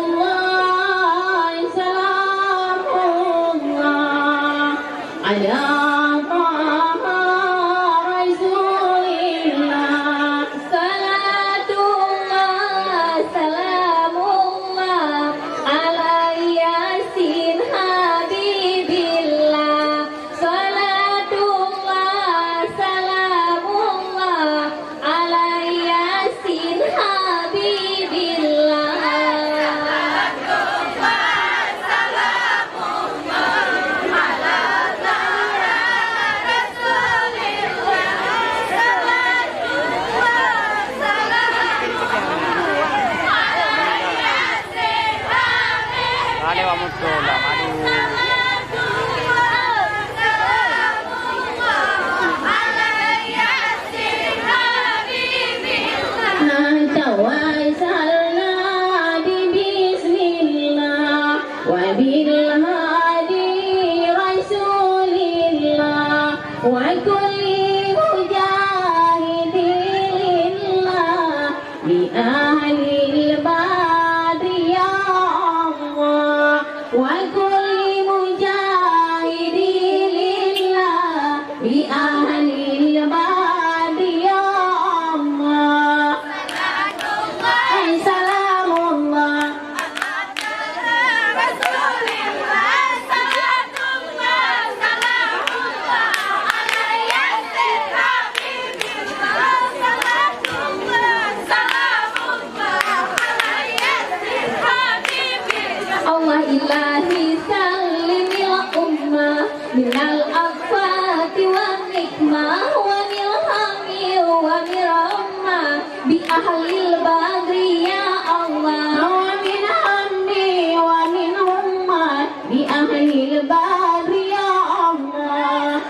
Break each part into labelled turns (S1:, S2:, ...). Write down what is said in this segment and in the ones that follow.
S1: Salatullah salamullah ala Taha Rasulillah. Salatullah salamullah ala Yasin Habibillah. Salatullah salamullah ala Yasin Habibillah.
S2: Vale, vamos sola, Maru.
S1: Tawassalna bismillah wa bil hadi rasulillah wa kulli mujahidillah bi ahlil badri ya Allah wa kulli mujahidillah bi ahlil badri ya Allah. Salamullah Allah ilahi salimil ummah minal afati wa nikmah wa nilhami wa nirama bi ahlil badri ya Allah wa min hamdi wa min ummah bi ahlil badri ya Allah.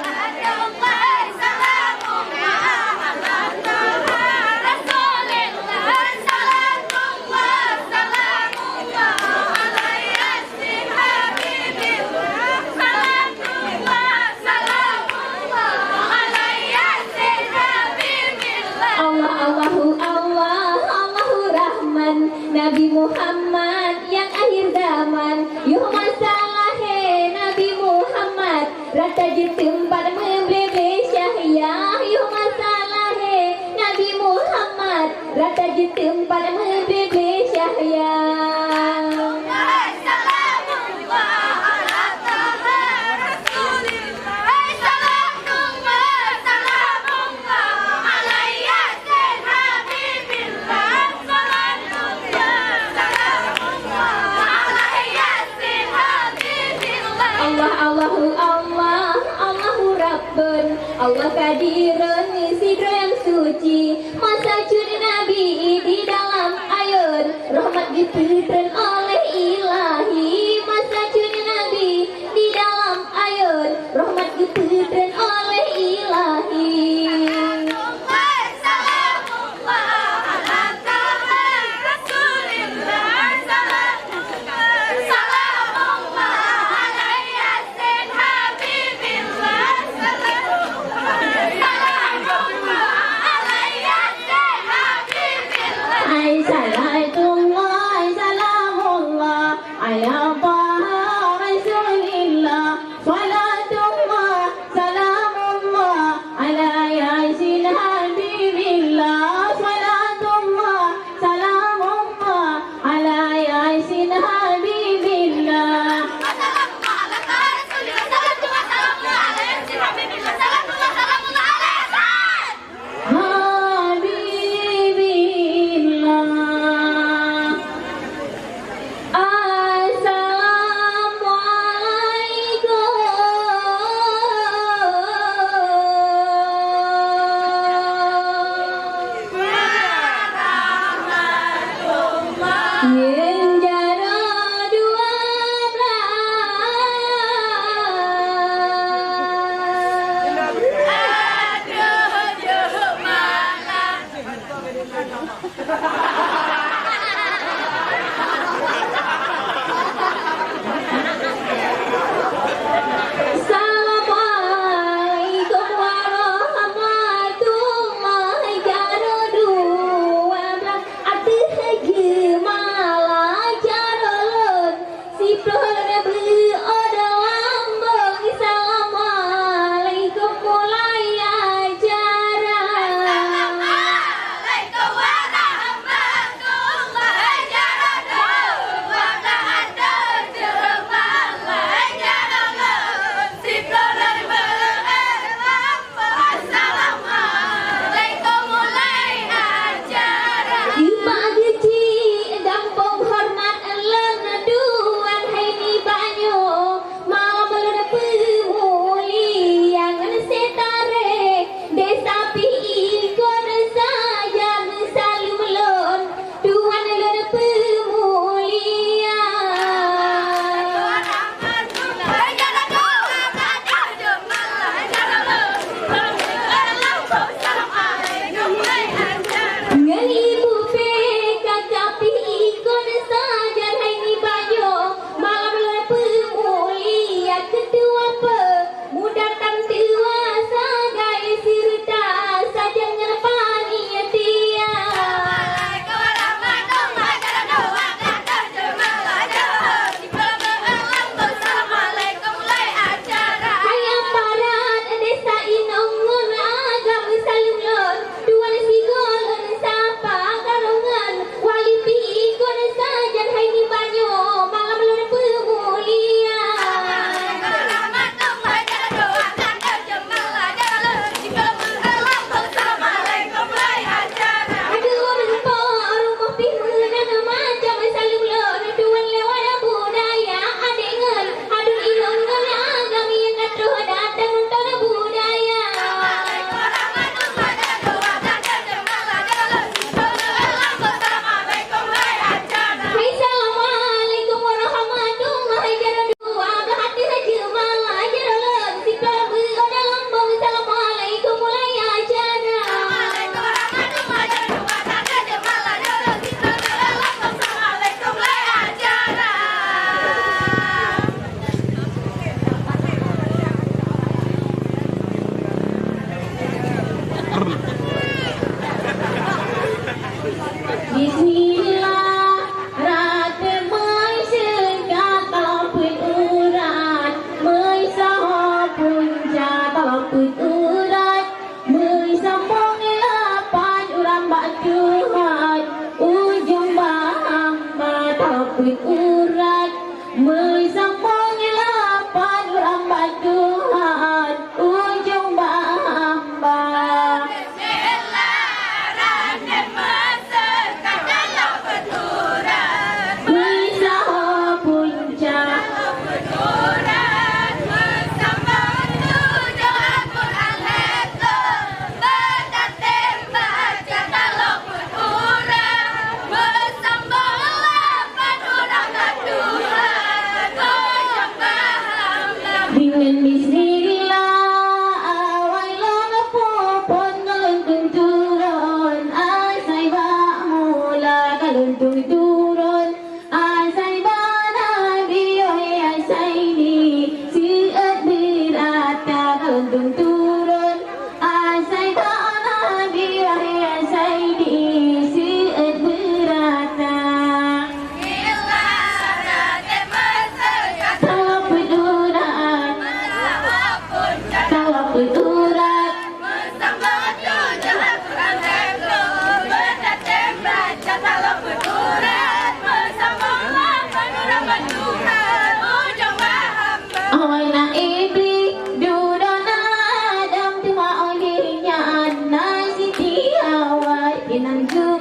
S1: Allahu Rahman Nabi Muhammad yang akhir zaman yuh masalahe Nabi Muhammad rata jitim pada memblebe syahya yuh masalahe Nabi Muhammad rata jitim pada memblebe syahya. Allahu Rabbun Allah kadiran sidra yang suci masa curi Nabi di dalam air rahmat diputran oleh ilahi masa curi Nabi di dalam air rahmat diputran oleh ilahi. Salatullah salamullah ala Taha Rasulillah. Salatullah salamullah ala Yasin Habibillah. Salatullah salamullah ala Yasin Habibillah. Assalamualaikum warahmatullahi wabarakatuh.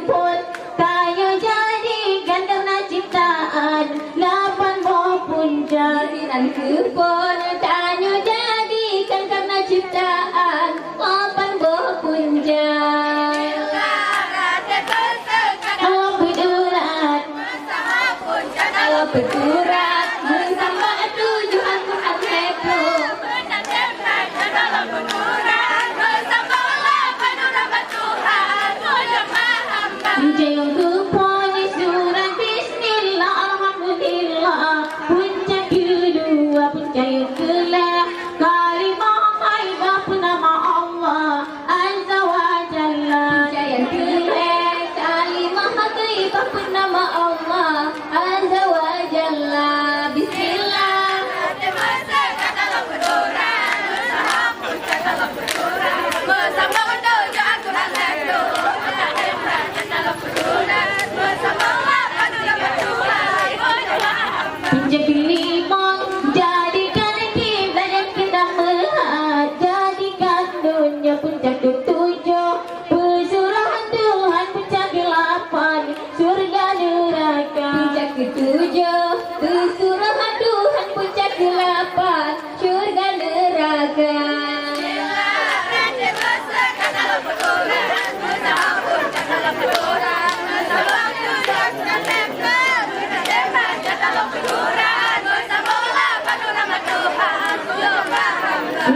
S1: pun kayu jadikan karena ciptaan lapan buah punca dan kebun kayu jadikan karena ciptaan lapan buah punca. Allah berdurat Allah berdurat bersama tujuan Tuhan itu. Jeng kuponi surat bismillah alhamdulillah puncak kedua puncak yang kelah kalimah haibah nama Allah azza wa jalla puncak yang kelah kalimah haibah nama Allah azza wa jalla bismillah puncak kelima jadikan kiblat yang kita melihat jadikan dunia puncak ketujuh pesuruhan Tuhan puncak ke-8 surga neraka puncak ketujuh pesuruhan Tuhan puncak ke-8 surga neraka.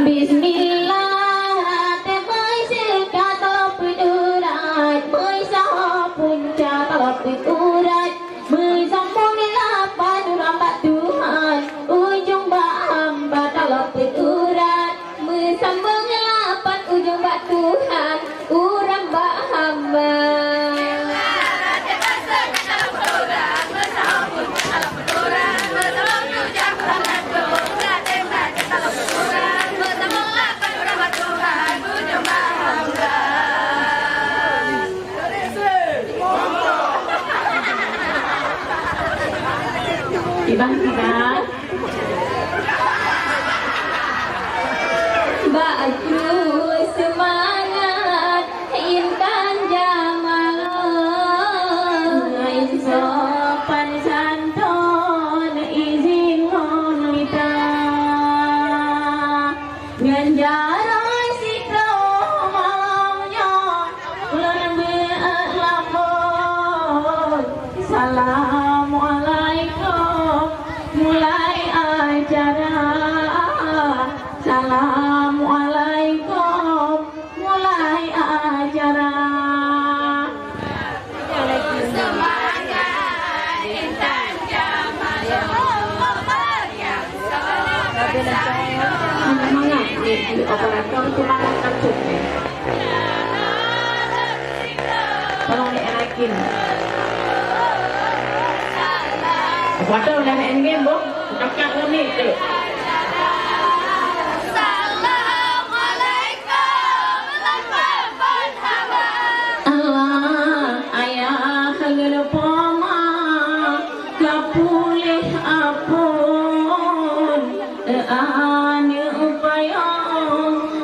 S1: Bismillah tebai sekat talap berurat bersama puncak talap berurat bersambung lapan rambat Tuhan ujung bak hamba talap berurat bersambung lapan ujung bak Tuhan urang bak hamba. Tiba-tiba baju semangat intan jamal sopan santun izin wanita ganjaran sikro malamnya bulan berlamun. Assalamualaikum mulai acara. Assalamualaikum mulai acara. Operator cuma kacuk nih. Tolong dienakin. Operator udah main game, Bu. Kakak nih tuh. Allah ayah gerpoma kapulih apun ane upaya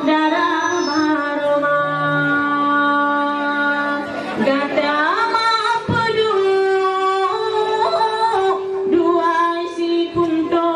S1: darah maroma gata mapedu dua si kunto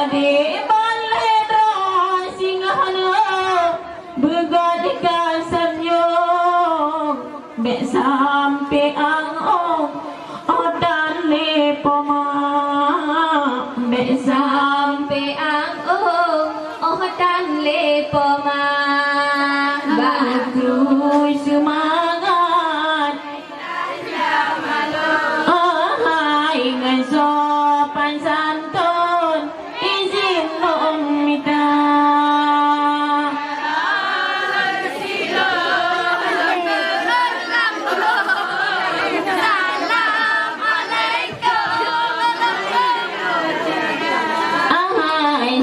S1: Adik balik singgahana begat kasenyum bek sampai angong odan le poma bek sampai angong odan le poma bagus semangat ahai ngesopan santun izin nom minta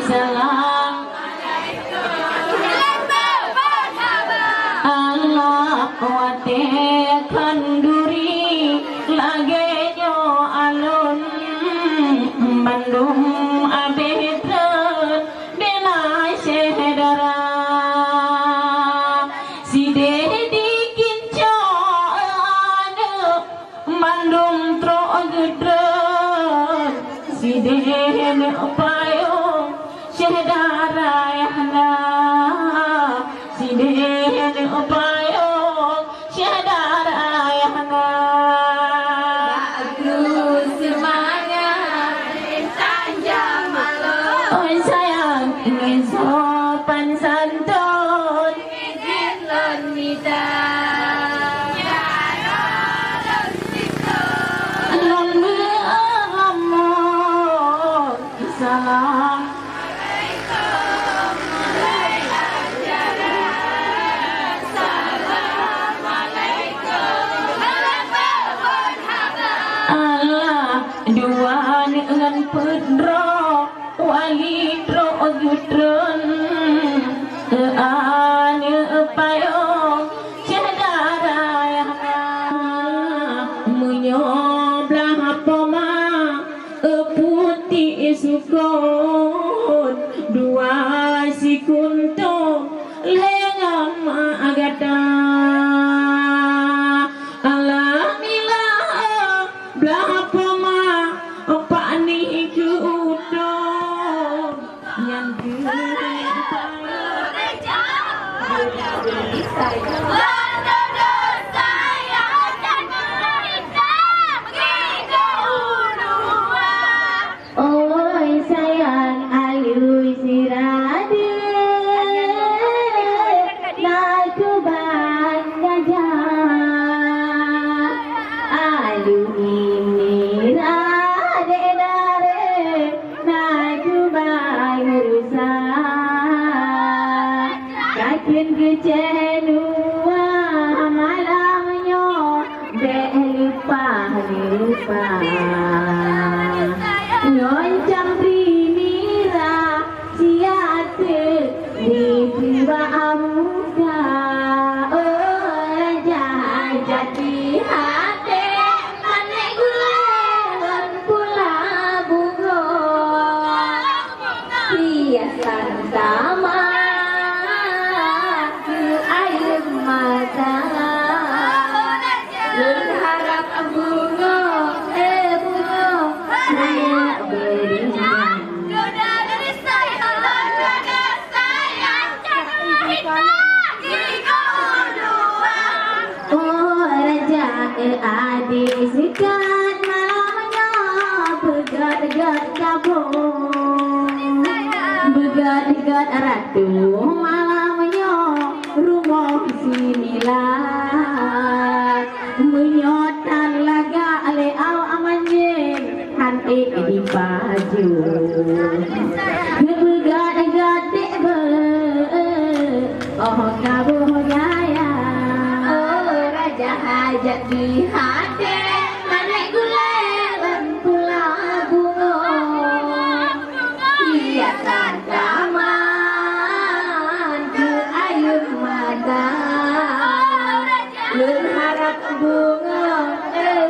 S1: salam Allah watekan duri lagenyo alun Bandung abetren bela syedara si dedi kinco ane Bandung tro gedren si dedi payung syedara yahna si dedi payung syedara yahna bagus semangat tanjam malam oh sayang ingin sopan santun izin lon nida lon beramon salam dua dengan pedro wali tro gudron ane payung syedara yahna menyoblah poma putih sukun dua sikunto lengam agata alhamdulillah blah poma pani kudong yang oi sayang ayu sirade laku bangga alu ini rade dare laku bangga kakin kecenua malamnya lupa ngoncam primira siate di priwa amuda raja jadi hati ane gulen pula bungo hiasan sama air mata berharap bungo bungo saya beriman dari saya oh raja adik sikat malamnya begat-gat kabung begat-gat ratu malamnya rumah sinilah menyotan laga leau amanjen hante di baju begat-gat be oh kabuh gaya oh raja hajat di hati manek gulen pula bungo hiasan taman ke air mata berharap bunga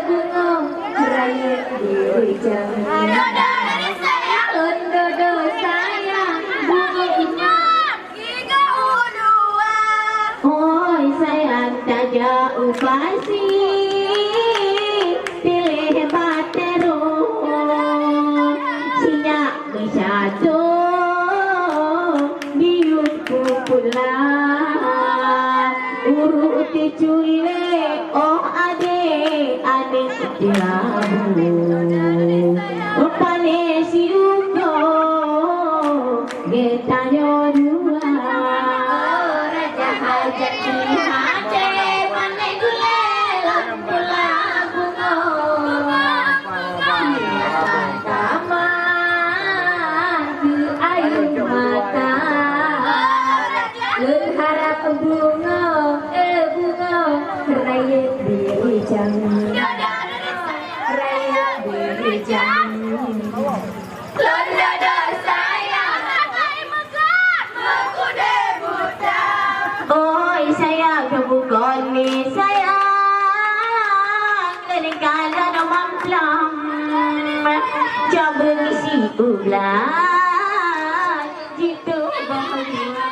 S1: bunga raya diri jangan dari saya dodo sayang bunga oi sayang tak jauh pasti pilih batero sinyak bersatu si ugo getanya dua raja hajat di hati mana gule gula bunga taman ke ayu mata berharap bunga bunga raya diri jangan raya diri jangan Londada sayang mengkude buta oi sayang bukan ni sayang kadang-kadang nomam pelam coba ngisi ulang jitu bahagia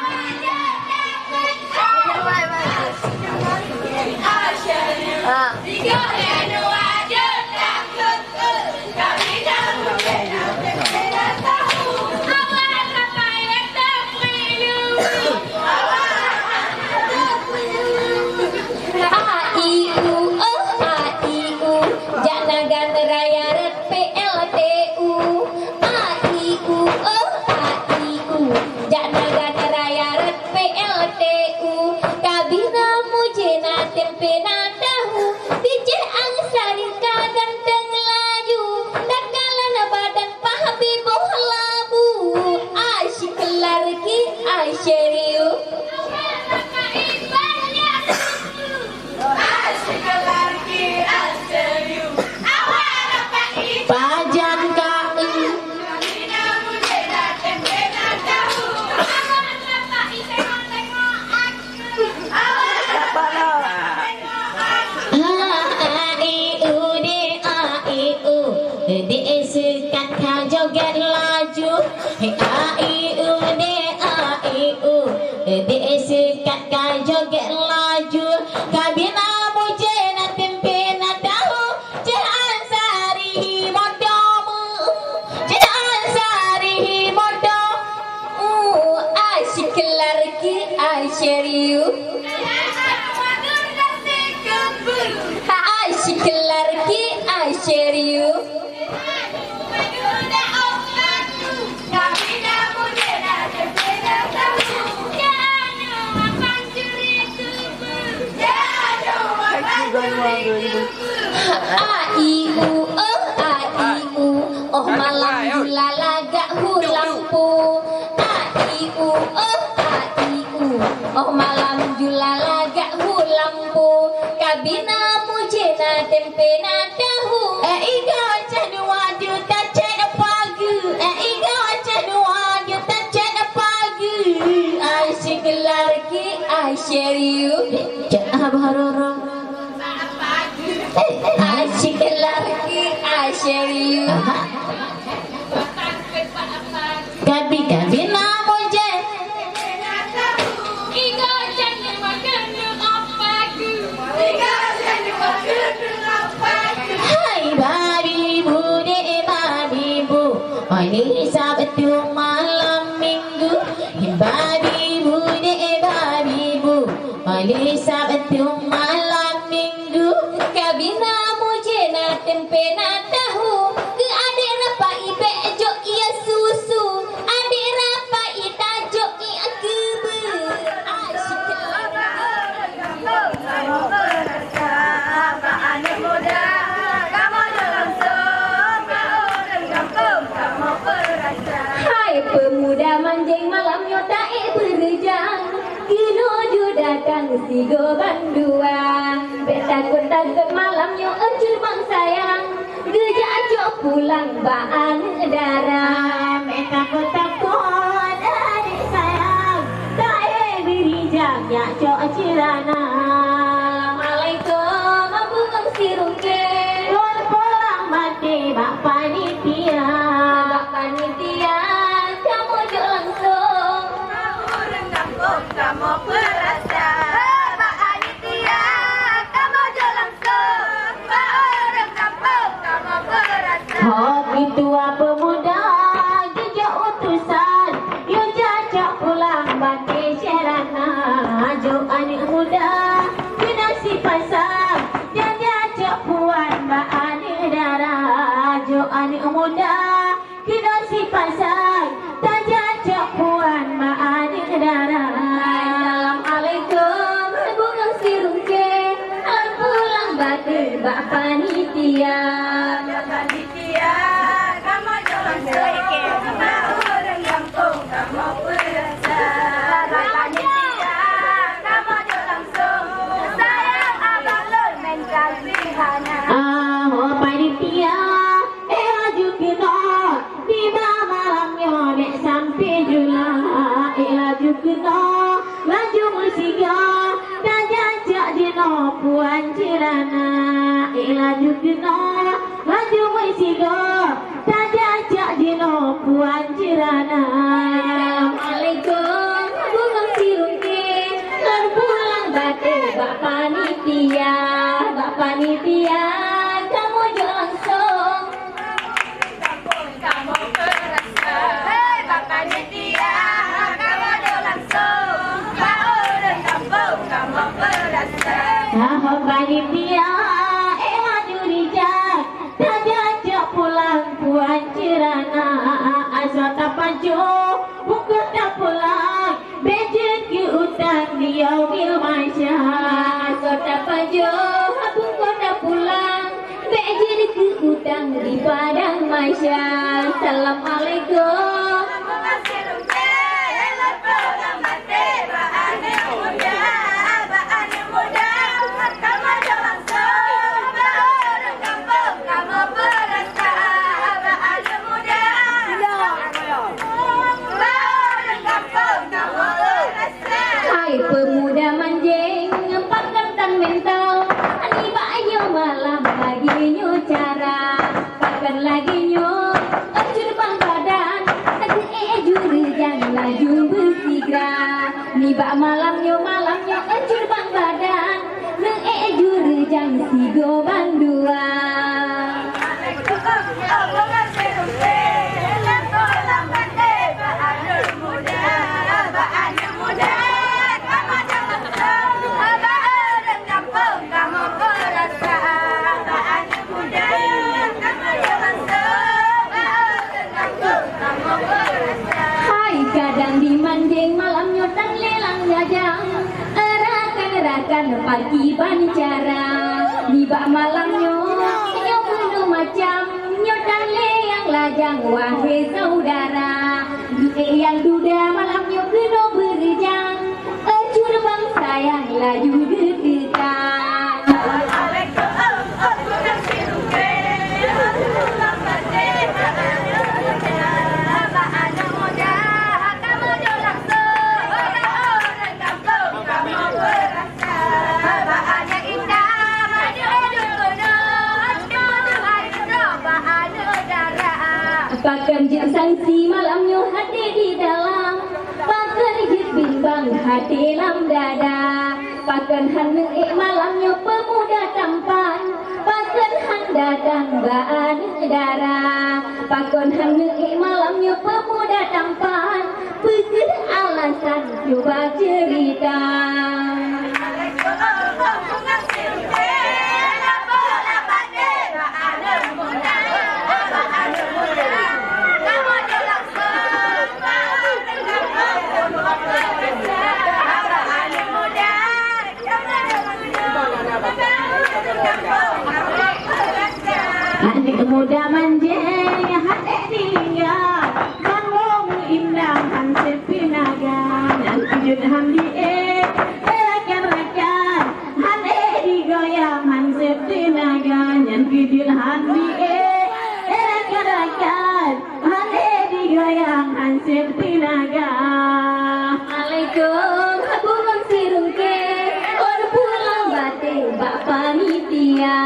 S1: joget laju sekat kau joget laju kabina muje na tempe na tahu jalan sari modomu jalan sari modomu asyik lagi asyariu asyik lagi asyariu oh malam julala gak hulampu oh malam julala gak hulampu kabina mujena tempe na tahu iga cadwa juta cana pagi iga cadwa juta cana pagi asyik lagi asyariu abharoro asyik lagi asyariu kabi namo je iga jangan makan apaku iga jangan makan apaku hai babi bu ini Sabtu malam minggu babi bu ini Sabtu malam minggu kabina mujena tempe na tahu ke adik rapa ibe jok ia susu adik rapa ita jok ia kebe asyik anak muda kamu dalam semua orang kampung kamu perasa hai pemuda manjing malam nyota berjang kino datang si gobandua takut malam yo ecul bang sayang geja ajo pulang baan darah takut adik sayang tak beri jamnya jo cirana Assalamualaikum abang sirungke pulang mati bak panitia kamu jo langsung kamu rendam kamu perasa hobi tua pemuda si pasang tajajak puan maadik darah. Assalamualaikum bunga sirungke alam pulang batu bak panitia.
S3: Panitia kamu jalan seke sama orang kampung kamu berasa. Panitia kamu jalan sayang abang lon main kasihana.
S1: Oh panitia laju kena tiba malamnya nek sampai jula. Laju kena laju musiga dan jajak dino puan cirana. Laju kena laju musiga dan jajak dino puan cirana. Assalamualaikum bunga sirungke lan pulang bate bak panitia. Bak panitia kamu langsung
S3: Kamu berasa. Hei Pak Panitia kamu jalan orang kampung kamu berasa.
S1: Ahok panitia laju rijak dan jajak pulang puan cirana. Asal tak pancu bukan tak pulang bejet ke utang dia wil masya. Asal tak pancu bukan tak pulang bejet ke utang di padang masya. Assalamualaikum. Hai pemuda manjing ngempatkan tan mental. Ani banyo malam lagi nyo cara. Pakan lagi nyo acur bang badan. Tadi juri jangan laju bersigra. Ni bak malam nyo acur bang badan. Neng juri jangan sigo bang dua. Hai kadang dimanding malam nyotan lelang jajang. Erakan pagi bancara. Di bak malam nyo bunuh macam nyotan leang lajang wahai saudara. Yang duda malam nyo kena berjang. Acur bang sayang laju deg-degan. Pakan jin sangsi malamnya hati di dalam. Pakan jin bimbang hati dalam dada. Pakan hanu malamnya pemuda tampan. Pakan han dadang baan darah. Pakan hanu malamnya pemuda tampan. Pikir alasan coba cerita. Adik muda manjeng hati tinggal. Bangong indah hansip pinaga. Yang tujud hamdi rakan-rakan. Hane digoyang hansip pinaga. Yang tujud hamdi rakan-rakan. Hane digoyang hansip pinaga. Assalamualaikum bunga sirungke. Orang pulang bate bak panitia.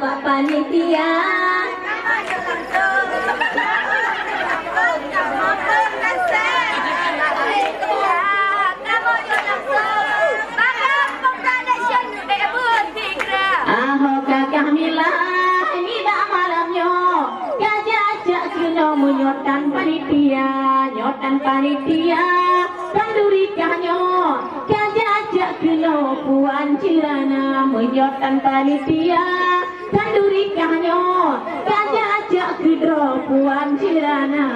S1: Bak panitia. Nyotan panitia kandurikanyo kajajak keno puan cirana. Menyotan panitia kandurikanyo kajajak kedro puan cirana.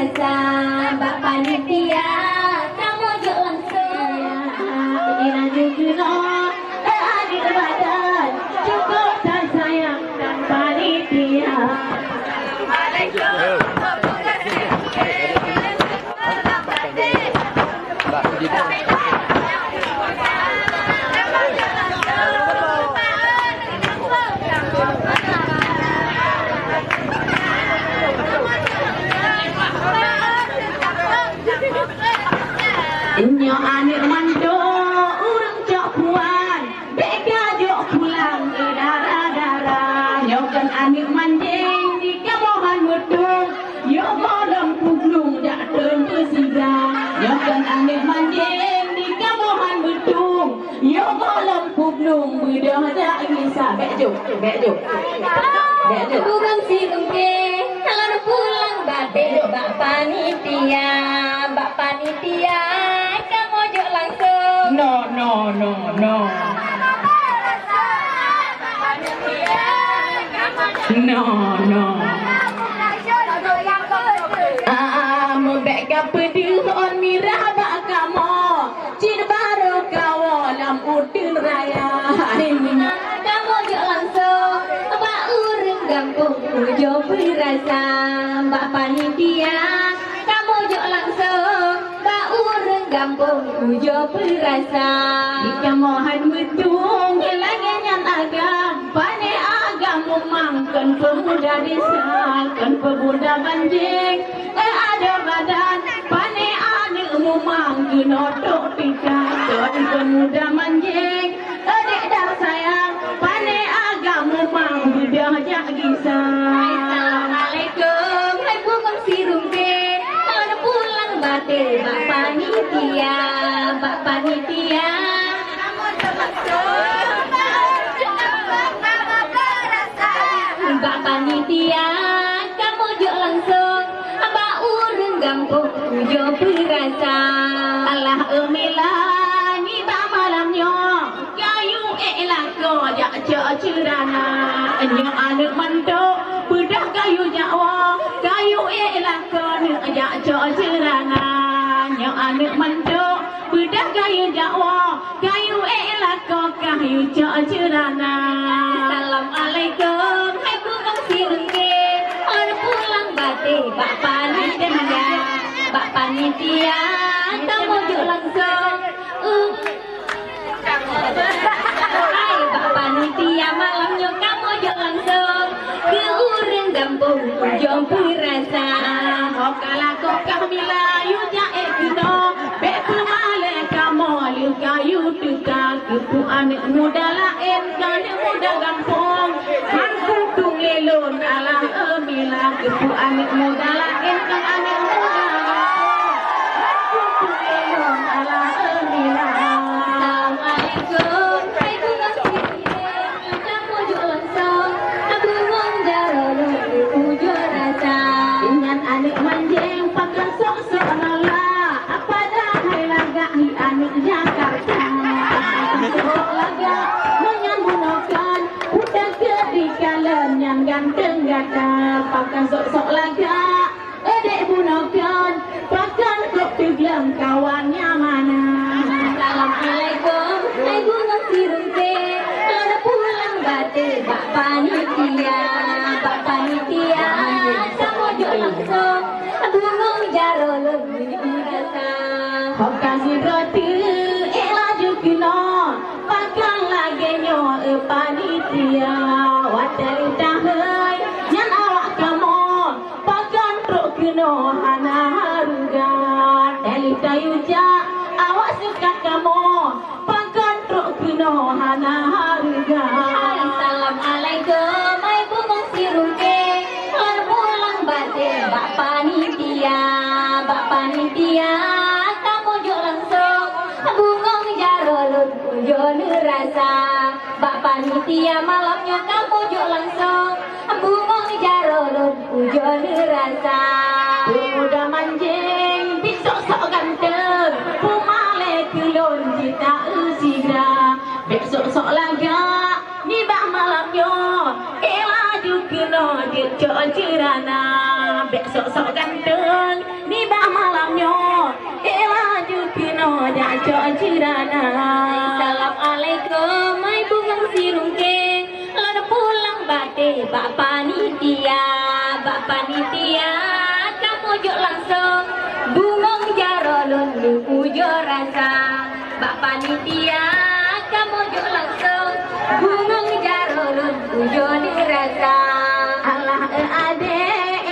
S1: berasa. Mbak panitia kamu jok langsung.
S3: Ina juga adik badan cukup dan sayang dan panitia. Nyo anik mando urang jok puan beka jok pulang ke darah-darah. Nyo kan anik manjing di kamohan mudung yo bolong puglung dak ten pesida. Nyo kan anik manjing di kamohan mudung yo bolong puglung bedah dak bisa bekjok bekjok bekjok.
S1: Bukan si Lungke kalau pulang bade. Mbak panitia, Mbak panitia kamu jok langsung.
S3: No no no no no no. Membeka pedih on mirah bak kamu cin baru kawo lam udin raya.
S1: Kamu jok langsung. Mbak urang gampung ujo berasa. Mbak panitia kamu jok langsung. Mbak urang gampung ujo berasa.
S3: Jika mohan betung lagi nyan agam pane agam memangkan pemuda desa kan pemuda banjing ada badan pane ane memang genotok tika kan pemuda manjing adek dah sayang pane agam memang budak jak gisa.
S1: Assalamualaikum, hai bukan si Rumbe. Kalau pulang bade. Mbak panitia, Mbak panitia Mbak panitia kamu jok langsung. Mbak urang gampung ujo berasa.
S3: Allah emilah ni tak malamnya kayu elah ko jak cak cerana nyo anak mandok bedah kayu jawa kayu elah ko jak cak cerana nyo anak mandok bedah kayu jawa kayu elah ko kayu cak cerana.
S1: Assalamualaikum, hai bukan si Rumbe. Kalau pulang bade. Mbak panitia, Mbak panitia kamu jok langsung. Hai Mbak panitia malamnya kamu jok langsung. Ke urang gampung ujo berasa.
S3: Hokala kok kamila yu jae kuno be pemale kamu kayu tuka kupu anak muda lain kan muda gampung han kuntung lelon ala emila kupu anak muda lain kan anak muda gampung kuntung lelon ala emila.
S1: Assalamualaikum, hai bukan si Rumbe. Kamu jok langsung. Aku ngonjaro ujo rasa.
S3: Dengan anak manjing pakai sok-sok nala apa dah hai laga hi anak Jakarta. Sok laga menyamunokan udah kedikalan yang ganteng gata pakai sok-sok laga edek bunokan pakai kok tiglam kawannya mana.
S1: Assalamualaikum, hai bukan si Rumbe. Kalau pulang bade. Mbak panitia, Mbak panitia kamu jok langsung. Gunung jaro lebih berasa.
S3: Kau kasih roti laju kilo pakang lagi nyo panitia watari tahai nyan awak kamu pakang truk kilo hana haruga dari kayu jak awak suka kamu pakang truk kilo hana haruga.
S1: Assalamualaikum, hai bukan si Rumbe. Kalau pulang bade. Mbak panitia, Mbak panitia kamu jok langsung. Bungong jaro ujo rasa. Mbak panitia malamnya kamu jok langsung. Bungong jaro ujo rasa.
S3: Pemuda manjing besok sok ganteng pumale kulon cita usigra besok sok laga ni bah malamnya laju kena dia cok cerana besok sok ganteng cok cirana.
S1: Assalamualaikum mai bungang sirungke lana pulang bate bak panitia kamu jok langsung bungong jarolun ujo rasa bak panitia kamu jok langsung bungong jarolun ujo dirasa.
S3: Allah ade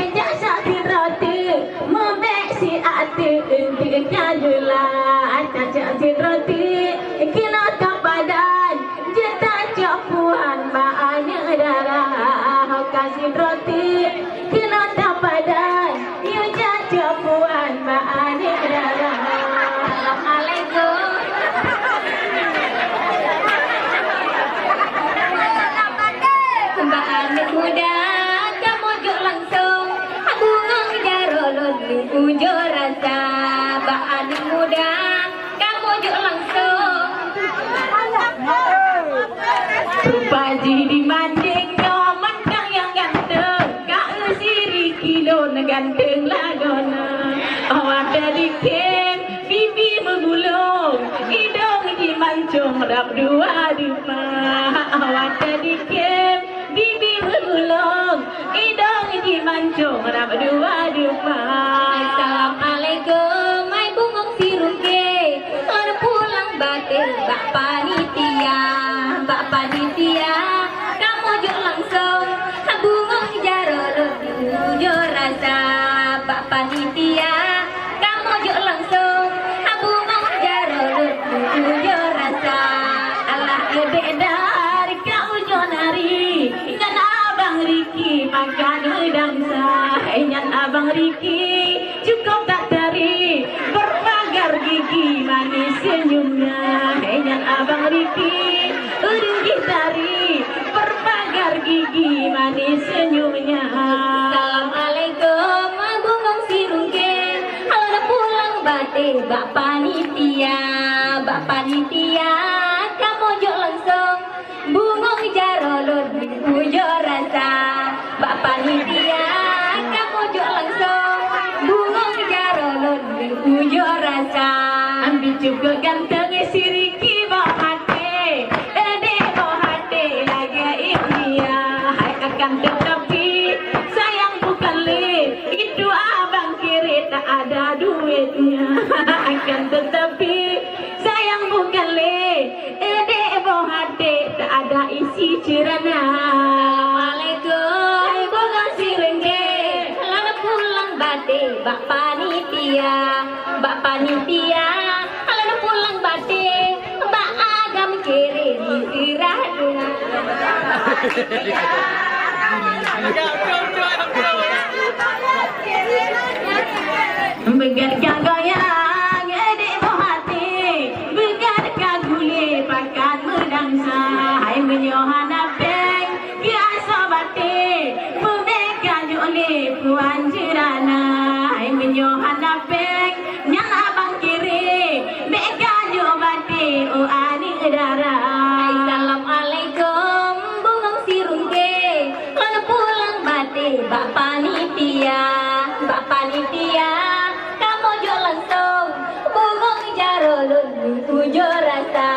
S3: ejak sakit roti membek si ate enti kajula acak si roti kena tapadan jeta cok puan banyak darah kasih roti kena tapadan you cok puan banyak darah.
S1: Assalamualaikum Mbak anak muda kamu jok langsung bungong jarolun ujo rasa Mbak anak muda kamu jok langsung
S3: Rupaji dimanding kau mentang yang ganteng kau siri kilo ganteng lagona awak dari kem bibi menggulung hidung dimancung rap dua dupa awak dari kem bibi menggulung hidung dimancung rap dua dupa.
S1: Assalamualaikum mai bungong sirungke lana pulang bate bak panitia kamu jok langsung bungong jarolun ujo rasa bak panitia kamu jok langsung bungong jarolun ujo rasa.
S3: Allah bedar kau jonari dan abang Riki makan udang sah nyan abang Riki cukup tak teri berpagar gigi manis senyumnya nyan abang Riki urung gitari berpagar gigi manis senyumnya.
S1: Assalamualaikum bungong sirungke alana pulang bate bak panitia kamu jok langsung bungong jarolun ujo rasa bak panitia kamu jok langsung bungong jarolun ujo rasa.
S3: Ambil juga ganteng si Riki bawa hati bawa hati lagi India hai akan tetapi sayang bukan lip itu abang kiri tak ada duitnya akan tetapi sayang bukan lip bawa hati tak ada isi cirana.
S1: Assalamualaikum bungang sirengke lana pulang bate bak panitia lana pulang bate bak agam kiri dirah dunga.
S3: Begat goyang edek bawa hati begat kaguli pakat mendangsa hai menyohana peng kiasa bate membeka jole puan jirana hai menyohana peng nyang abang kiri beka jo bate o ani darah.
S1: Assalamualaikum bungong sirungke lana pulang bate bak panitia kamu jok langsung bungong jarolun ujo rasa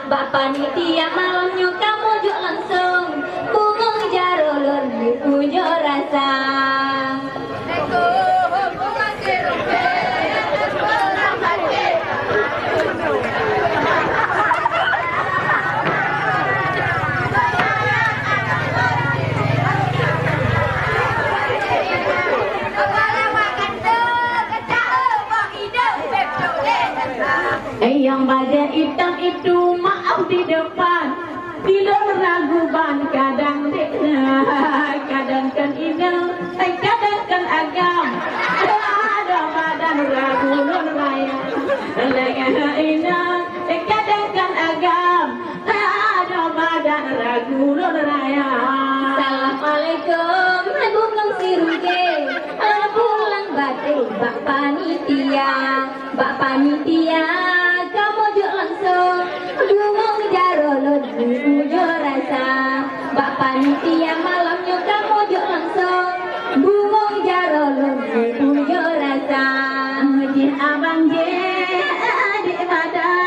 S1: bak panitia malamnya kamu jok langsung bungong jarolun ujo rasa.
S3: Yang baja hitam itu maaf di depan di luar raguban kadang kadang kan indah kadang kan agam ada badan ragu non raya lengan indah kadang kan agam ada badan ragu non raya.
S1: Assalamualaikum bungong sirungke alana pulang bate bak panitia kamu jok langsung bungong jarolun ujo rasa bak panitia malamnya kamu jok langsung bungong jarolun ujo rasa.
S3: Abang je adik badan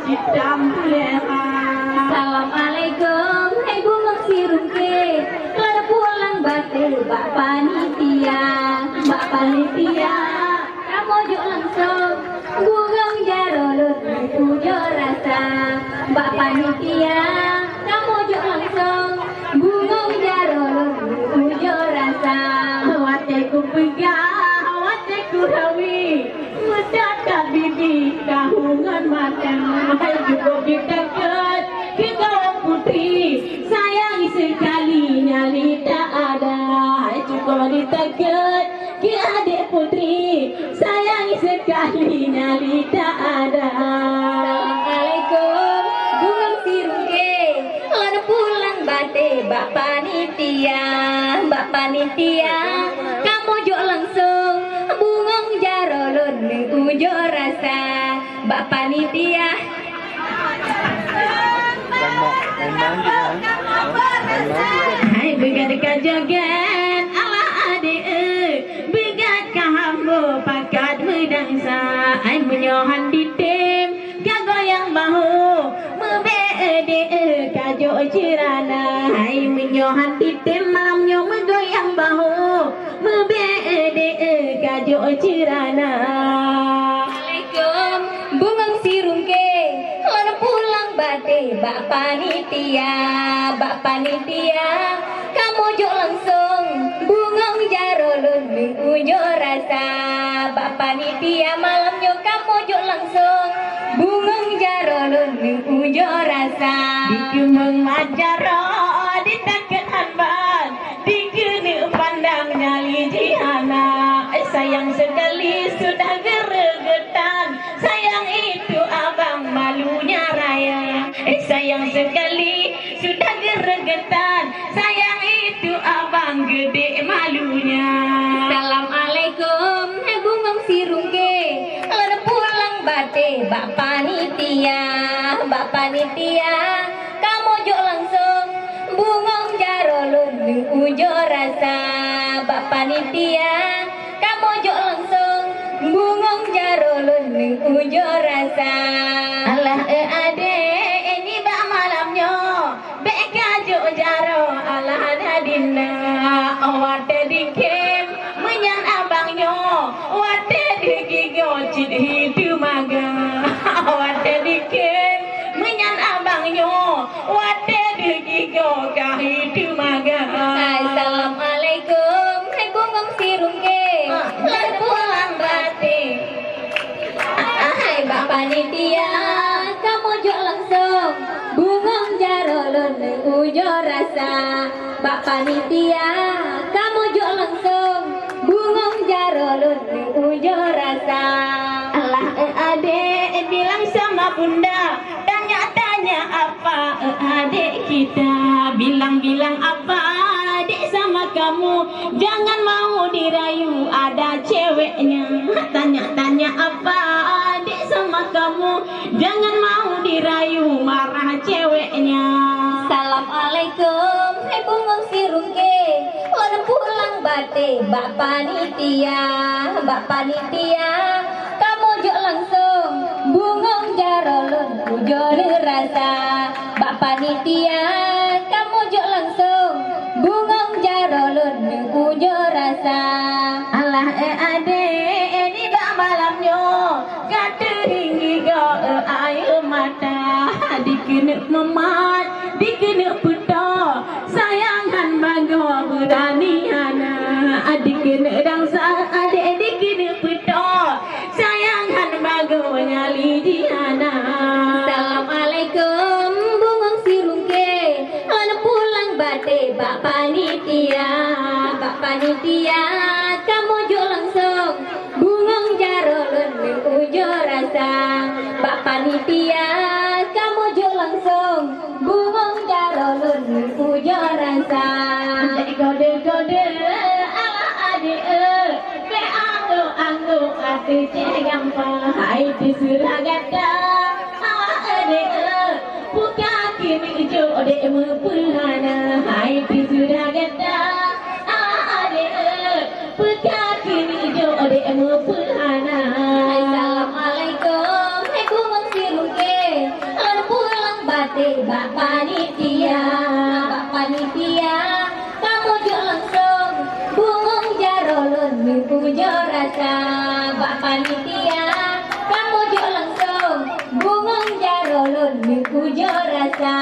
S3: citam lera.
S1: Assalamualaikum, hai bunga sirungke, lar pulang bate Mbak Panitia, Mbak Panitia, kamu juk langsung, bungang jarolot pujo rasa, Mbak Panitia, kamu juk langsung, bungang jarolot pujo rasa,
S3: Wateku pegang, wateku rawi, mendadak bibi kahungan matang, hai cukup ditekat ke gawang putri, sayang sekali nyali tak ada, hai cukup ditekat ke adik putri, sayang sekali nyali tak ada.
S1: Assalamualaikum, bungang sirungke, lar pulang bate Mbak Panitia, Mbak Panitia, kamu juk langsung, bungang jarolon ujo rasa, Mbak Panitia.
S3: Hai begadang joget ala adik begat kahambo pakat medangsa ai menyohan di tim kagoyang bahu mebede kajo cirana hai menyohan di tim malamnya megoyang bahu mebede kajo cirana.
S1: Assalamualaikum, bungang sirungke, lar pulang bate Mbak Panitia, Mbak Panitia, kamu juk langsung, bungang jarolun ujo rasa, Mbak Panitia, malamnya kamu juk langsung, bungang jarolun ujo rasa.
S3: Dikemeng majaro ditaket hanban dikene pandang nyali jihana sayang sekali sudah geregetan sayang itu abang malunya raya sayang sekali sudah geregetan sayang itu abang gede malunya.
S1: Assalamualaikum, hai bungang sirungke, lar pulang bate Mbak Panitia, Mbak Panitia, kamu juk langsung, bungang jarolun ujo rasa, Mbak Panitia, kamu juk langsung, bungang jarolun ujo rasa.
S3: Alah ade ini bak malamnya beka jo jaro alah dadina wate dikem menyan abangnya wate digigo cid hidu maga wate dikem menyan abangnya wate digigo ka hidu maga.
S1: Assalamualaikum, hai bungang sirungke, lar pulang bate. Hai Mbak Panitia, kamu juk langsung, bungang jarolon ujo rasa, Mbak Panitia, kamu juk langsung, bungang jarolon ujo rasa.
S3: Alah adek bilang sama bunda tanya-tanya apa adik kita bilang-bilang apa adik sama kamu jangan mau dirayu ada ceweknya tanya-tanya apa adik sama kamu jangan mau dirayu marah ceweknya.
S1: Assalamualaikum, hai bungang sirungke, lar pulang bate Mbak Panitia, Mbak Panitia, kamu juk langsung, bungang jarolun ujo rasa, Mbak Panitia, kamu juk langsung, bungang jarolun ujo rasa.
S3: Alah ade ini bak malamnya kata tinggi go air mata dikene memat dikene puto sayangan bago berani ana dikene dangsa ade dikene puto sayangan bago nyali diana.
S1: Assalamualaikum, bungang sirungke, lar pulang bate Mbak Panitia, Mbak Panitia, kamu juk langsung, bungang jarolun ujo rasa, Mbak Panitia, kamu juk langsung, bungang jarolun ujo rasa.
S3: Gode-gode ala adik be anggo ati cegang hai disurah gada ala adik buka kini jo ode mepulana hai disurah gada ala adik buka kini jo ode mepulana.
S1: Assalamualaikum, hai bungang sirungke, rasa Pak Panitia kamu jo langsung bungong jarolun di pujo rasa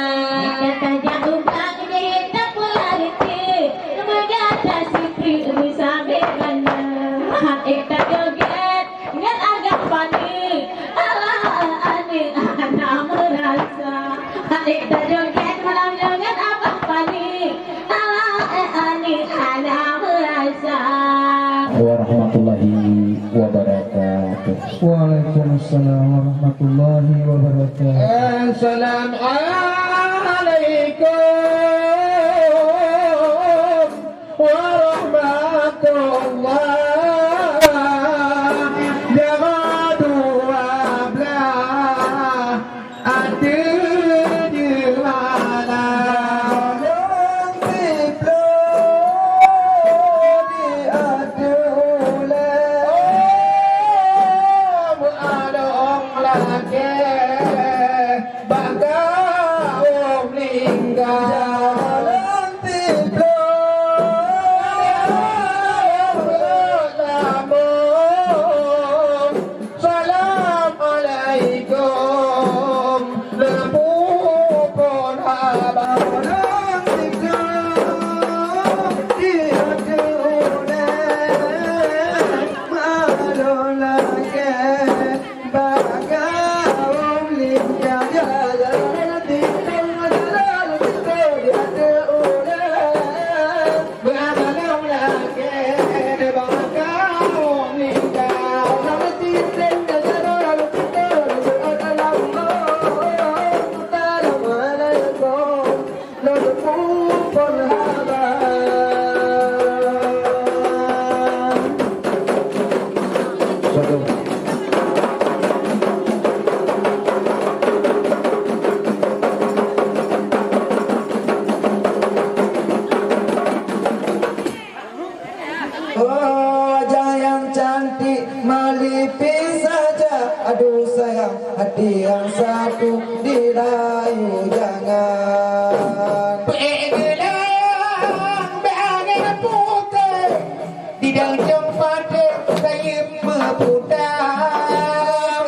S1: kata jatuh bang di tak polariti kemagata sipri bisa bekana hak eta joget ngat agak panik ala ane ana merasa hak eta joget malam joget apa panik ala ane ana merasa.
S4: Warahmatullahi wabarakatuh.
S5: Waalaikumsalam warahmatullahi wabarakatuh.
S4: Assalamualaikum warahmatullahi wajah yang cantik melipis saja. Aduh sayang, hati yang satu dirayu jangan. Begelang beangin putih di dalam tempat saya memputar.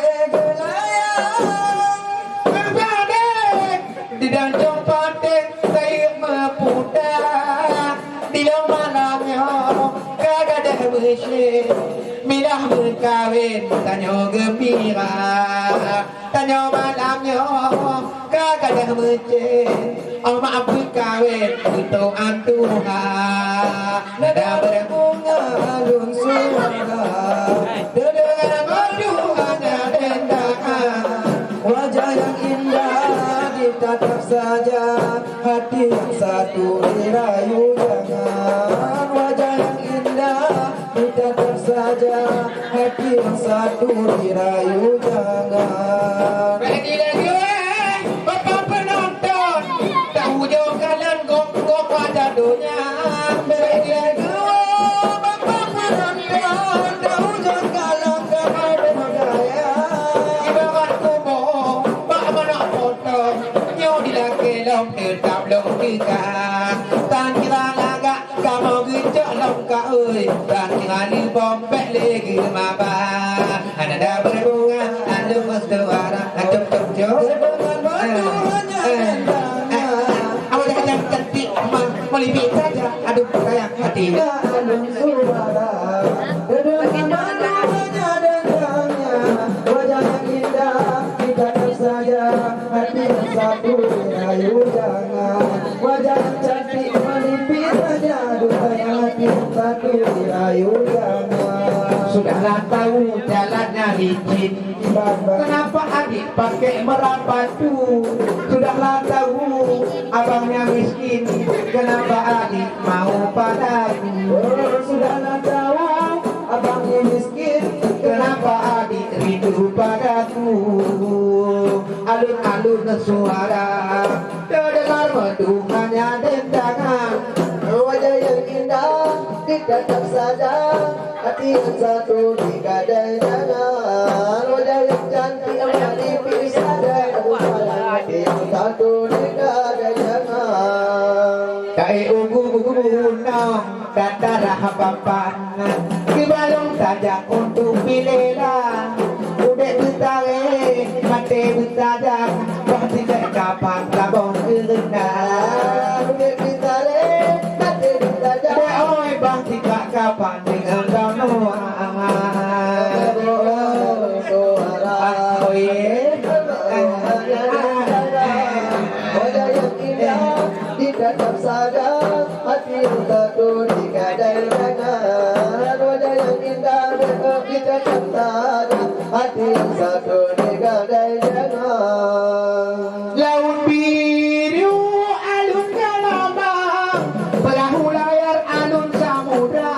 S4: Begelang beangin di dalam tempat saya memputar. Di dalam malamnya milah berkawin tanya gembira tanya malamnya kagak ada mencet oh maaf berkawin untuk antuha nada berbunga alun suara dengar berduanya dendakan wajah yang indah ditatap saja hati yang satu dirayu jangan wajah yang indah ditatap saja hati yang satu dirayu jangan. Ready Bapak penonton tahu jokalan gok wajah dunia. Ready Bapak penonton tahu jokalan kamar budaya. Ibarat kubur Pak mana foto nyo dilake lom tetap lom tiga tan kira laga kamu gejok lom ka ơi tan kira ni bompek lagi maba ada berbunga ada bersuara ada terjauh awak jangan cantik melipit saja aduh sayang hati alun suara wajah yang indah ditatap saja hati yang satu ayo jangan wajah yang cantik melipit saja aduh sayang hati yang satu ayo jangan. Sudahlah tahu jalannya licin, kenapa adik pakai merapat tu? Sudahlah tahu abangnya miskin, kenapa adik mau padaku? Sudahlah tahu abangnya miskin, kenapa adik rindu padaku? Alun-alun suara terdengar menduhannya dendangan wajah yang indah ditatap saja hati yang satu digadai jangan wajah yang cantik melipis saja hati yang satu digadai jangan. Kai ungu unang dan darah papan di balong saja saja pasti kapan labong irna bitare kate saja oi pasti kapan dengan kamu
S6: tetap saja hati yang takut digadai jangan wajah yang indah kita tetap saja hati yang satu digadai jangan
S4: laut biru alun gelambang perahu layar alun samudra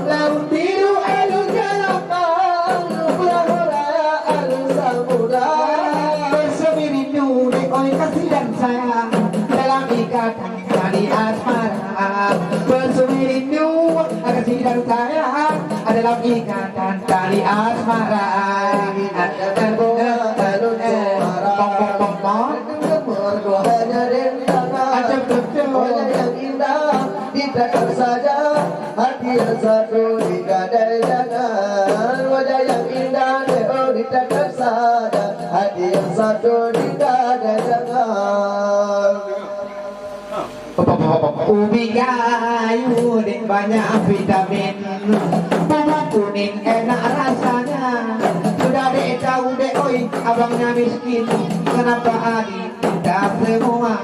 S4: laut biru alun gelambang
S6: perahu layar alun samudra
S4: bersemi rindu di oi kasih dan sayang dalam ikatan tali asmara bersemi rindu kasih dan sayang dalam ikatan tali asmara
S6: hanya rendangan wajah yang indah ditatap saja hati yang satu digadai jangan wajah yang indah ditatap saja hati yang satu digadai jangan
S4: ubi kayu dan banyak vitamin bunga kuning enak rasanya sudah dek tahu dek oi abangnya miskin kenapa adik tak semua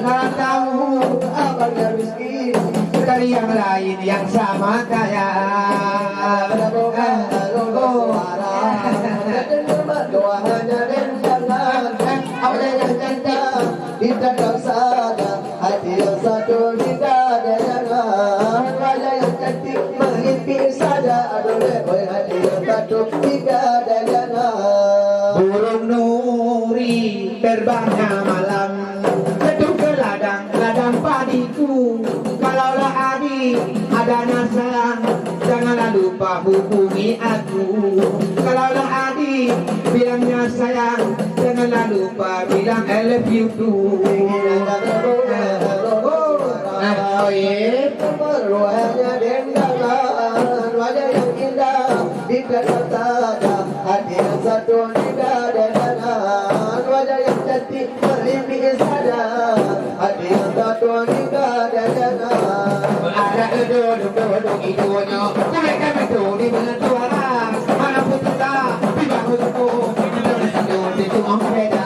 S4: nggak tahu
S6: abangnya miskin
S4: dari yang lain yang sama kaya
S6: doa hanya rendangan wajah yang cantik ditatap saja hati yang satu digadai jangan wajah yang cantik menghimpit saja aduh hati yang satu digadai jangan
S4: burung nuri terbangnya malam ketuk ke ladang padiku kalaulah adik adanya sayang janganlah lupa hubungi aku kalaulah adik bilangnya sayang janganlah lupa bilang I love you too
S6: hanya rendangan wajah yang indah ditatap saja hati yang satu digadai jangan wajah yang cantik melimpih saja hati yang satu digadai jangan
S4: ada duduk itunya mereka betul di mentuara mana putra tiba hutku itu orang beda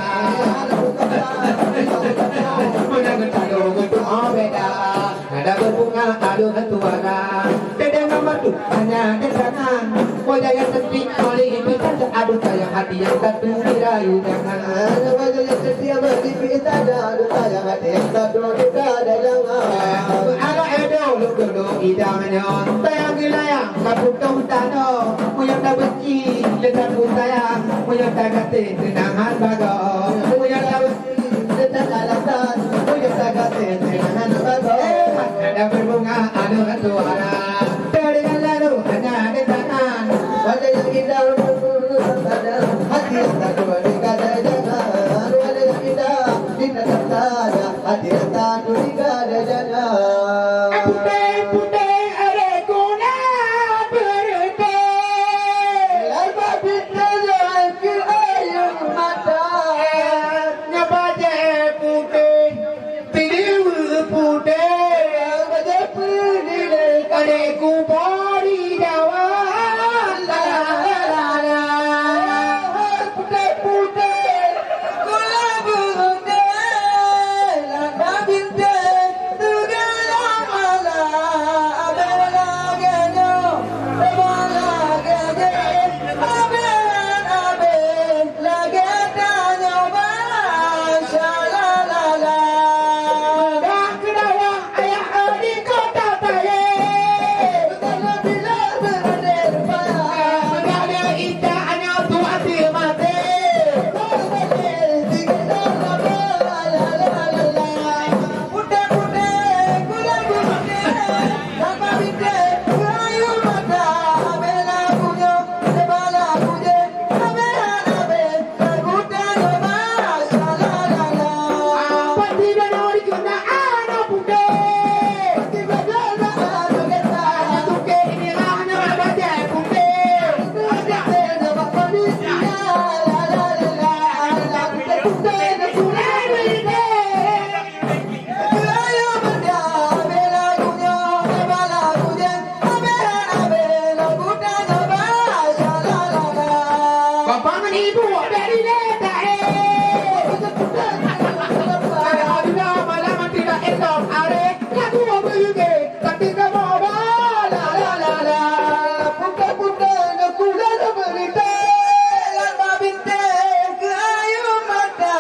S4: ada berbunga ada ketuana dede membantu hanya kesangan wajah yang cantik oleh itu saja aduh sayang hati yang satu dirayu jangan
S6: wajah yang setia melimpih saja aduh sayang hati yang satu digadai jangan
S4: ala edo lu idamnya sayang gilayang kaputong tano muyang tak benci letak sayang muyang tak kate tenangan bago muyang tak benci
S6: letak alasan muyang tak kate tenangan bago
S4: ada berbunga anu tuara dengan lalu hanya di tangan
S6: wajah yang indah hati yang satu digadai jangan wajah yang indah ditatap saja hati yang satu digadai jangan
S4: putih ada guna berhenti
S6: Alba bintang yang ayam mata
S4: ngebaca putih pilih putih
S6: wajah pedih
S4: adekku bari dawan
S6: putih-putih ibu dari neta Adina malam tidak endong are lagu beruge ketika mau la la la la puka aku dah berita lan babinte ke ayu mata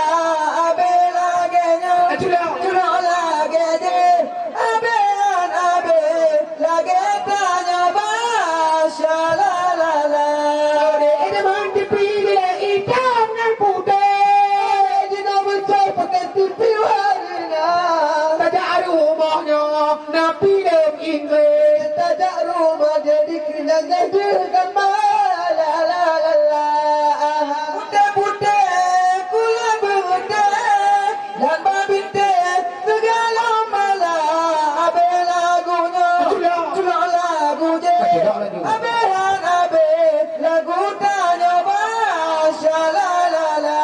S6: abela genya culo lage de abean abe lage tanya basha la la la ede mandi pile itam nan pute dina betul pakai tipi warna tajak rumahnya napi dem Inggris tajak rumah jadi kena gadirkan la la la la Bude kula bude dan babinte segala mala abe lagunya culo lagu je abehan abe lagu tanya basha la la la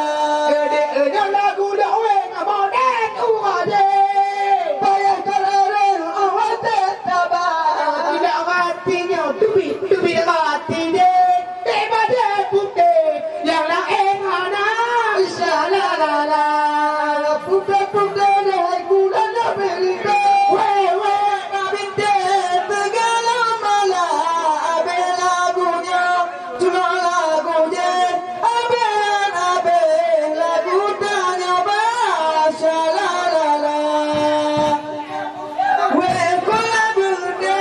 S6: ede lagu dah weng mau den uade bayar kalaran awat taba tidak matinya tubi mati de daripada putih yang lain hana insya la la la putih lagu dan berita wewe babinte segala mala abe lagunya culo lagu je abehan abe lagu tanya basha la la la kula berde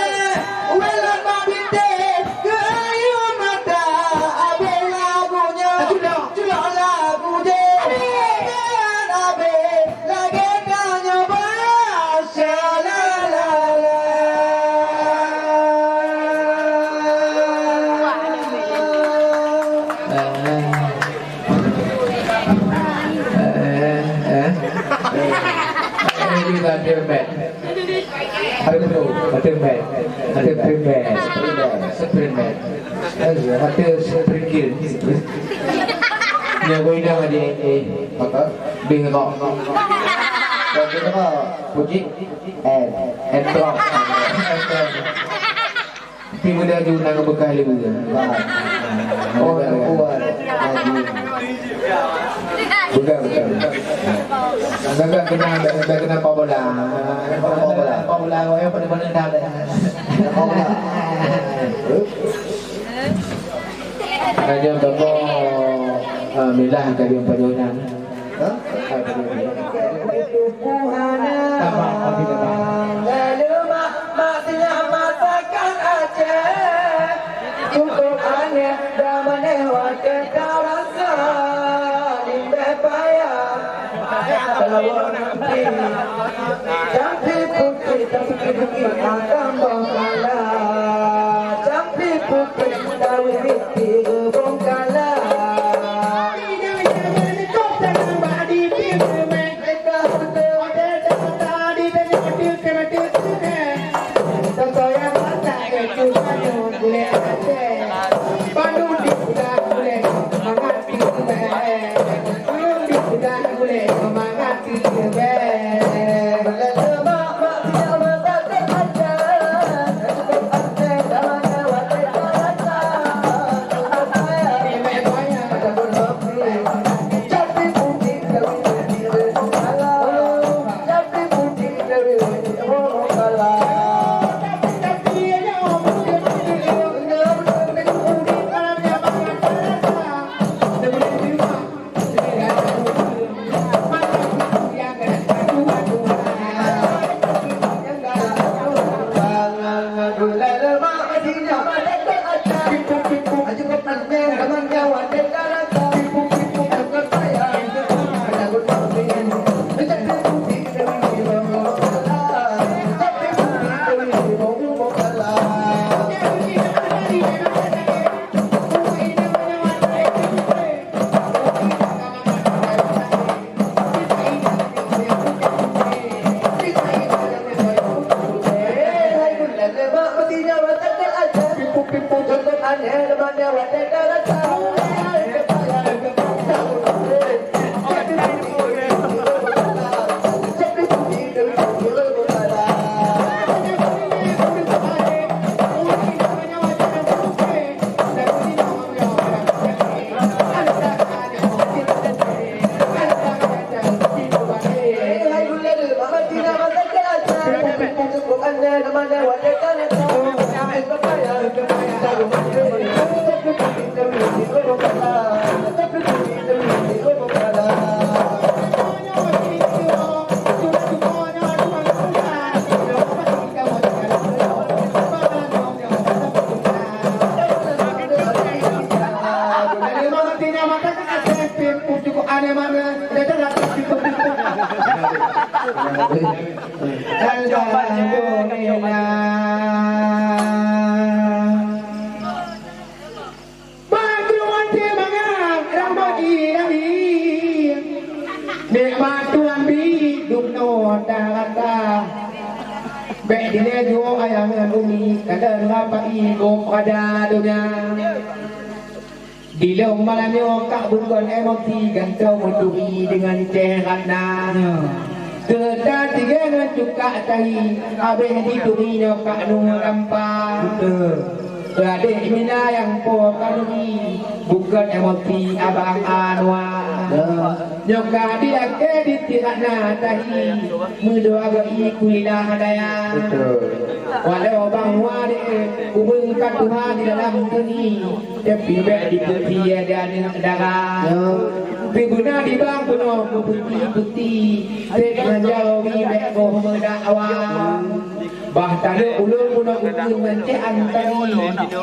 S6: welan babinte ke ayu mata abe lagunya culo lagu je abehan abe lagi tanya basha la la la
S7: Ini ada bed. Ada tu, ada bed. Ada bed. Sprint bed. Ada sprint kill. Yang kau ingat ada apa? Bingkok.
S6: dan kita apa
S7: Puji. And drop. Tapi mudah juga nak bekal juga.
S6: oh kuat
S7: Bukan. Agak kena bola. Bola kau yang benar-benar dah. Ada bapa milah kali yang pajonan.
S6: lalu maksudnya masakan Aceh untuk aneh dan menewat kekarasa limbah payah kalau nanti jampi putih akan bongkala jampi putih tahu fiti bongkala
S7: artinya maka SMP cukup aneh mana. Dia tak dapat pikir-pikir. Alhamdulillah. Bagi wajib mangang ramai lagi. Nikmat Tuhan hidup no darata. Baik dia jual ayam dengan umi. Kadang rapai gom pada dunia. Di dalam malam yo kak bukan emosi gantau menturi dengan cerana. Kedah tiga dengan cuka tahi, habis dituri yo kak nunggu gampang. Adik mina yang pokanui bukan emosi abang Anwar. Nyoka dia ke di tirana tahi, muda gai kulilah daya. Walau bang wadi kubungkan Tuhan di dalam dunia, tapi baik di putih ada darah. Peguna di bang penuh putih-putih, dengan jauh baik boh mendakwah. Bahkan ulur punak ukur mencik antari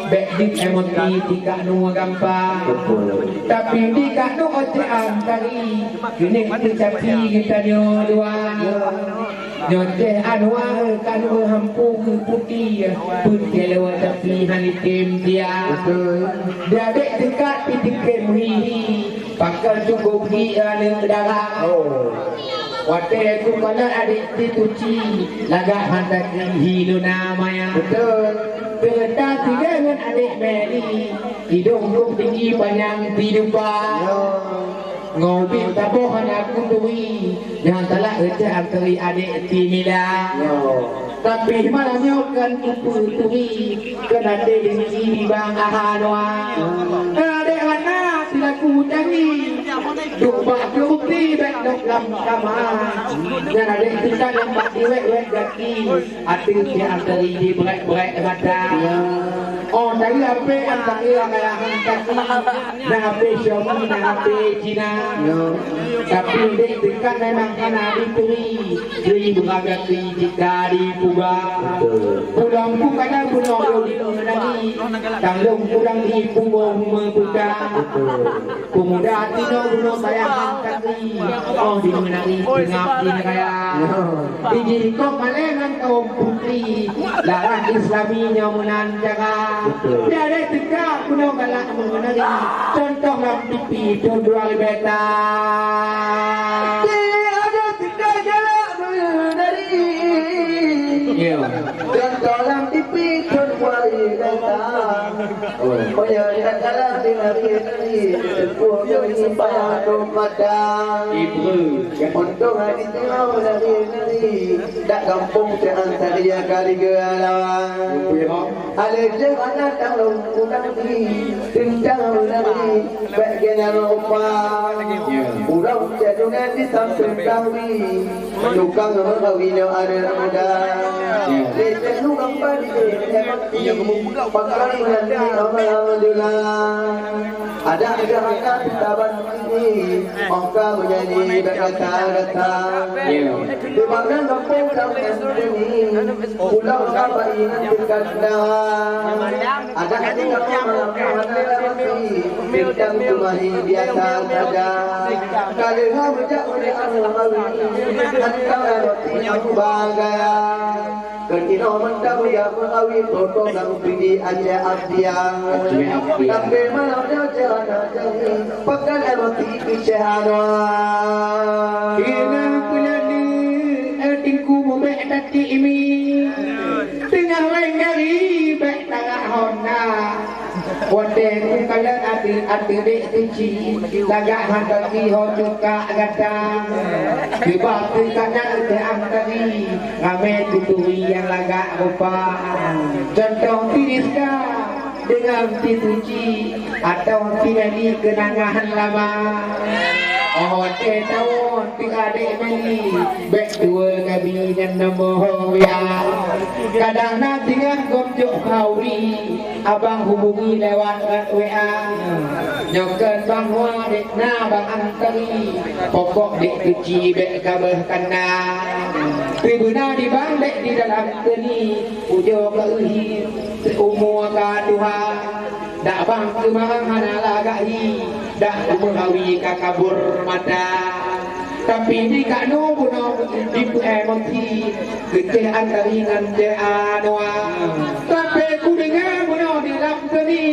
S7: baik di emosi tidak nunggu gampang. Tapi di kanu ocek antari kini tercapi kita dua. Nyoceh Anwar kanu hampu putih putih lewat tapi hanitim dia. Dia dek dekat pitikin muhihi pakar cukup dia darah. Waktu aku pada adik dituci lagak hantar hidu namanya. Betul. Kereta tiga dengan adik Mary hidung kum tinggi panjang hidupan. Ngobi tabohan aku tui jangan salah kerja antara adik Timila. Tapi malamnya kan kupu tui kena dengki di bang Ahanwa. Adik anak silaku jangi. Dukbak bukti baik dok lam kamar. Dan ada kita nampak di wek gaki. Hati si antari di berat mata. Oh dari apa antari kayak kaki. Nah apa Xiaomi, nah apa Cina. Tapi dek dekat memang kena ditui. Jadi beragati jika dipuga. Pulang bukannya pulang di mengenai. Tanggung pulang di punggung membuka. Pemuda tino bunuh sayang kaki. Oh di mengenai tengah di negara. Di jikok malengan kaum putri. Larang Islaminya menanjaga. Dari tegak pulau galak mengenai. Contoh lam pipi dua beta. Ada tegak galak mengenai. Contoh lam pipi dua beta. Oh ya kita galak mengenai. Sebuah yang payah domadang. Untung hari tengah menari-nari. Tak kampung seantara dia kali galawan. Alejeng anak tanglong udang di Tentang menari bagian lupa. Urang jadungan di samping tawi. Tukang mengawinya ada muda. Leceh nukang padi pakai menanti alhamdulillah. Ada anak taban ini maka menjadi berkata-kata. Di mana kampung sampai ini pulau apa ingat berkata. Ada tinggal orang bintang tumahi di atas saja. Kali kamu jauh di alam-alam antara roti yang bahagia. Ketino mentamu yang mengawi foto dan pergi aja abdiang. Tapi malamnya jalan jadi pekan roti kecehanwa. Kena pelani adinku membek tati imi. Tengah lengari bek tengah hona. Wadeng kalau ada dek tici lagak hantari hojuka gadang. Dibatu kanan ke antari rame tuturi yang lagak rupa. Contoh tiriska dengan tituci atau tidak di kenangan lama. Oh tahun tiga dek meli bek dua kami dan nombor ya. Kadang nanti kan gomjok kauri abang hubungi lewat WA. Nyokan bang dek na bang antari pokok dek kecil bek kabar kena. Tribuna di bang dek di dalam keni ujo keuhi umur ka Tuhan. dak bang kemarang mana lagahi dak mengawi kakabur mata tapi di kanu buno di monti gede antaringan de anwa tapi ku dengar buno di lampeni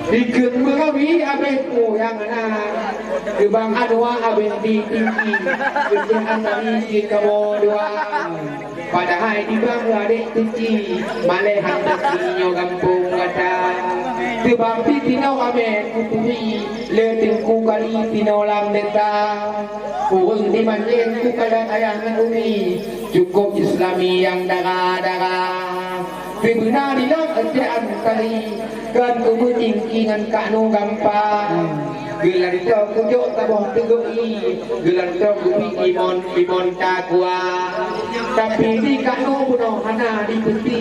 S7: dikun mengawi abeku yang ana kebang anwa abe di tinggi gede antaringan kamu dua padahal di bang adik tinggi malehan tekinyo kampung kata kebang tino abe kutui leting ku kali tino lam deta kurang di manjen ku kadang ayangan umi cukup islami yang darah-darah kebuna di lang asyaan kali kan kumutingkingan kanu gampang gelar itu kujok tabong tegui gelar itu kumi imon takwa tapi di kanu buno hana di peti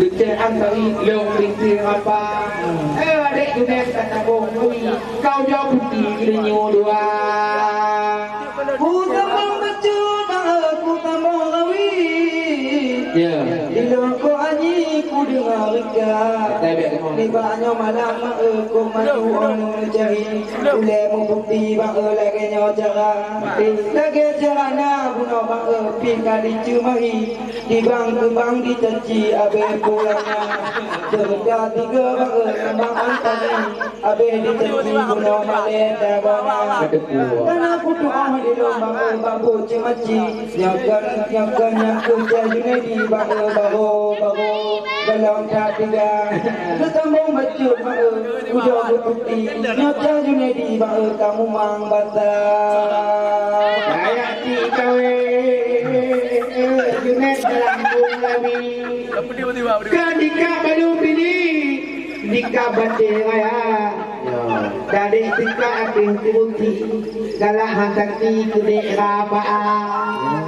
S7: asyaan kali leong rintir apa adik dunia kata bong kau jauh putih gelinyo dua
S4: Ku tambang becut aku tambang kawi Iloko anyi ku dengar ikat Libanya malam aku maju orang mencari Ule membukti bang lagi cara Lagi cara na buno bang pika dicumai Di bang kebang dicaci abe pulangnya Cerita tiga bang kembang antari Abe dicaci buno maleda bana Karena aku doa di lomba babu cimaci Nyakan nyaku jadi baru Belum tiga Ketambung baju baru Ujung putih Nyaca junedi baru kamu mang basah
S7: Kayak tikawe Junet Lampung Lami Ketika baru pilih Nikah baca raya Dari tika ating tibuti Galak hantakti kudik rapaan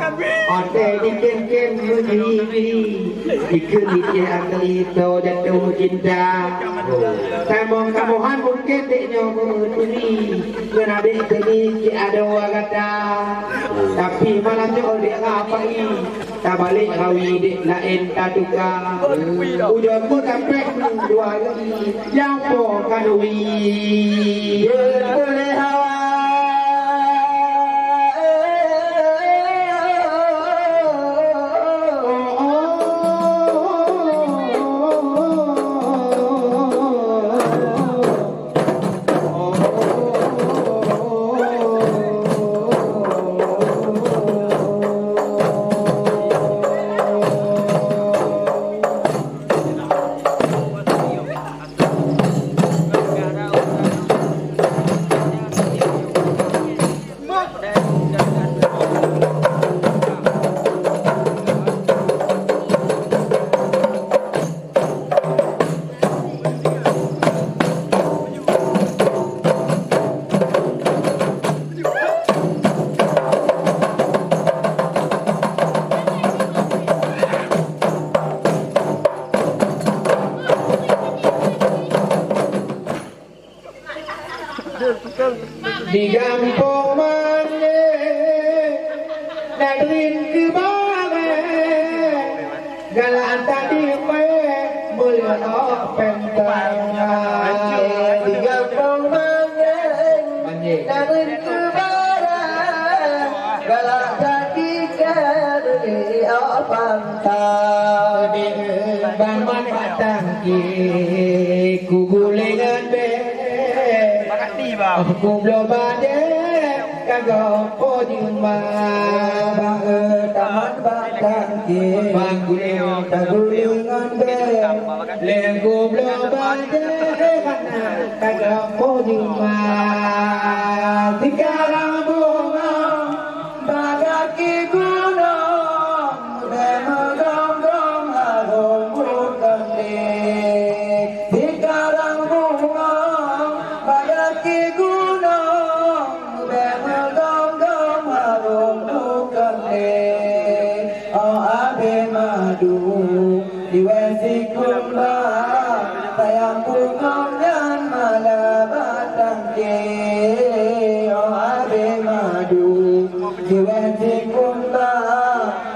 S7: Ote diken-ken berdiri Ikut dikir atli to jatuh cinta Tambong kamuhan mungkin deknya berdiri Menadik tadi ki ada wagata Tapi malam jauh dek rapai Tak balik rawi dek lain tak tukar Ujung pun kapek dua lagi Yang po kanui
S4: Boleh hawa
S7: Di kampung mana Nadrin ke bale Galaan tadi pe Melihat pentang
S4: Di kampung mana Nadrin ke bale Galak tadi kari pantang
S7: Bang man patang ki Ku gulingan be Aku belum ada kagak podium
S4: Bang taman batang ki
S7: Bang guling
S4: Tagulingan be
S7: Lengku belum ada kagak podium
S4: Sekarang bunga bagaki gunung Memegang harum bukan Sekarang bunga bagaki gunung Memegang harum bukan Oh abe madu diwesi kumbang sayang bunga